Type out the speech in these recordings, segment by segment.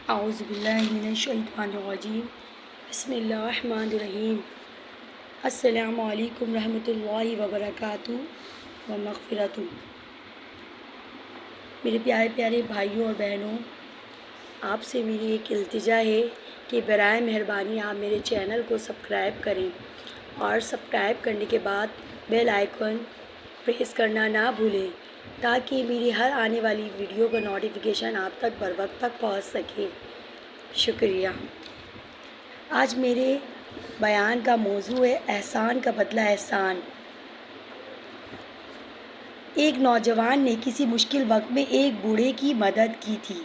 اعوذ باللہ من الشیطان الرجیم بسم اللہ الرحمن الرحیم السلام علیکم رحمۃ اللہ وبرکاتہ و مغفرۃ۔ میرے پیارے پیارے بھائیوں اور بہنوں، آپ سے میری ایک التجا ہے کہ برائے مہربانی آپ میرے چینل کو سبسکرائب کریں اور سبسکرائب کرنے کے بعد بیل آئیکن پریس کرنا نہ بھولیں تاکہ میری ہر آنے والی ویڈیو کا نوٹیفیکیشن آپ تک بر وقت تک پہنچ سکے۔ شکریہ۔ آج میرے بیان کا موضوع ہے احسان کا بدلہ احسان۔ ایک نوجوان نے کسی مشکل وقت میں ایک بوڑھے کی مدد کی تھی۔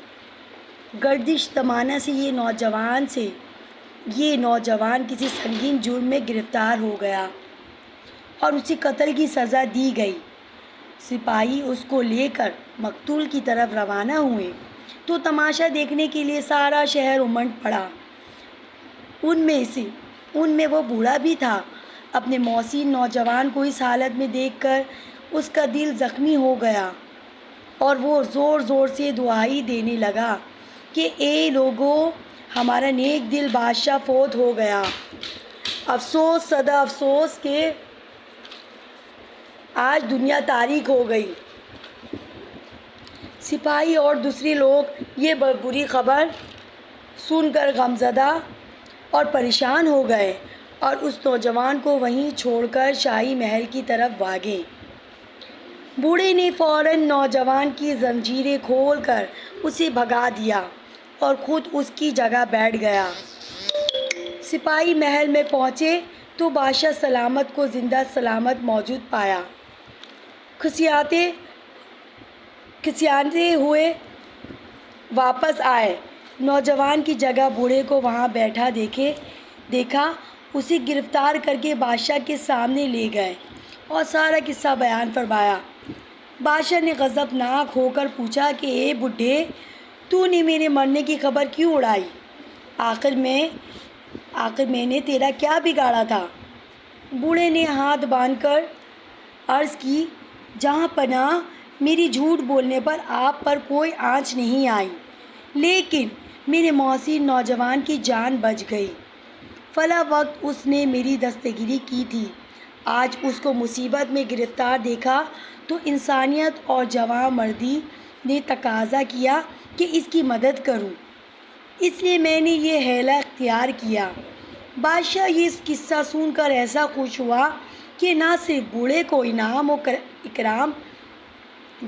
گردش زمانہ سے یہ نوجوان کسی سنگین جرم میں گرفتار ہو گیا اور اسے قتل کی سزا دی گئی۔ سپاہی اس کو لے کر مقتول کی طرف روانہ ہوئے تو تماشا دیکھنے کے لیے سارا شہر امٹ پڑا۔ ان میں وہ بوڑھا بھی تھا۔ اپنے محسن نوجوان کو اس حالت میں دیکھ کر اس کا دل زخمی ہو گیا اور وہ زور زور سے دعائی دینے لگا کہ اے لوگو، ہمارا نیک دل بادشاہ فوت ہو گیا۔ افسوس صدا افسوس کہ آج دنیا تاریک ہو گئی۔ سپاہی اور دوسرے لوگ یہ بری خبر سن کر غمزدہ اور پریشان ہو گئے اور اس نوجوان کو وہیں چھوڑ کر شاہی محل کی طرف بھاگے۔ بوڑھے نے فوراً نوجوان کی زنجیریں کھول کر اسے بھگا دیا اور خود اس کی جگہ بیٹھ گیا۔ سپاہی محل میں پہنچے تو بادشاہ سلامت کو زندہ سلامت موجود پایا۔ کھسیاتے ہوئے واپس آئے۔ نوجوان کی جگہ بوڑھے کو وہاں بیٹھا دیکھا، اسے گرفتار کر کے بادشاہ کے سامنے لے گئے اور سارا قصہ بیان فرمایا۔ بادشاہ نے غضبناک ہو کر پوچھا کہ اے بڈھے، تو نے میرے مرنے کی خبر کیوں اڑائی؟ آخر میں نے تیرا کیا بگاڑا تھا؟ بوڑھے نے ہاتھ باندھ کر عرض کی، جہاں پناہ، میری جھوٹ بولنے پر آپ پر کوئی آنچ نہیں آئی، لیکن میرے محسن نوجوان کی جان بچ گئی۔ فلاں وقت اس نے میری دستگیری کی تھی۔ آج اس کو مصیبت میں گرفتار دیکھا تو انسانیت اور جوان مردی نے تقاضا کیا کہ اس کی مدد کروں، اس لیے میں نے یہ حیلہ اختیار کیا۔ بادشاہ یہ قصہ سن کر ایسا خوش ہوا کہ نہ صرف بوڑھے کو انعام و اکرام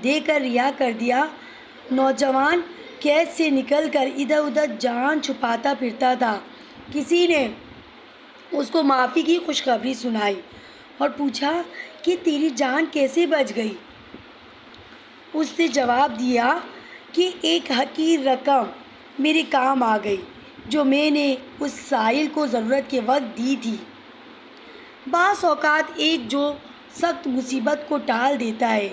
دے کر رہا کر دیا، نوجوان قید سے نکل کر ادھر ادھر جان چھپاتا پھرتا تھا۔ کسی نے اس کو معافی کی خوشخبری سنائی اور پوچھا کہ تیری جان کیسے بچ گئی؟ اس نے جواب دیا کہ ایک حقیر رقم میرے کام آ گئی جو میں نے اس سائل کو ضرورت کے وقت دی تھی۔ بعض اوقات ایک جو سخت مصیبت کو ٹال دیتا ہے۔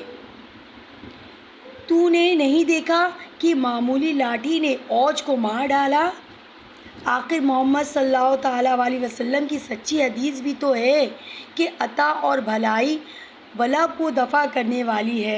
تو نے نہیں دیکھا کہ معمولی لاٹھی نے اوج کو مار ڈالا؟ آخر محمد صلی اللہ تعالیٰ علیہ وسلم کی سچی حدیث بھی تو ہے کہ عطا اور بھلائی بلا کو دفع کرنے والی ہے۔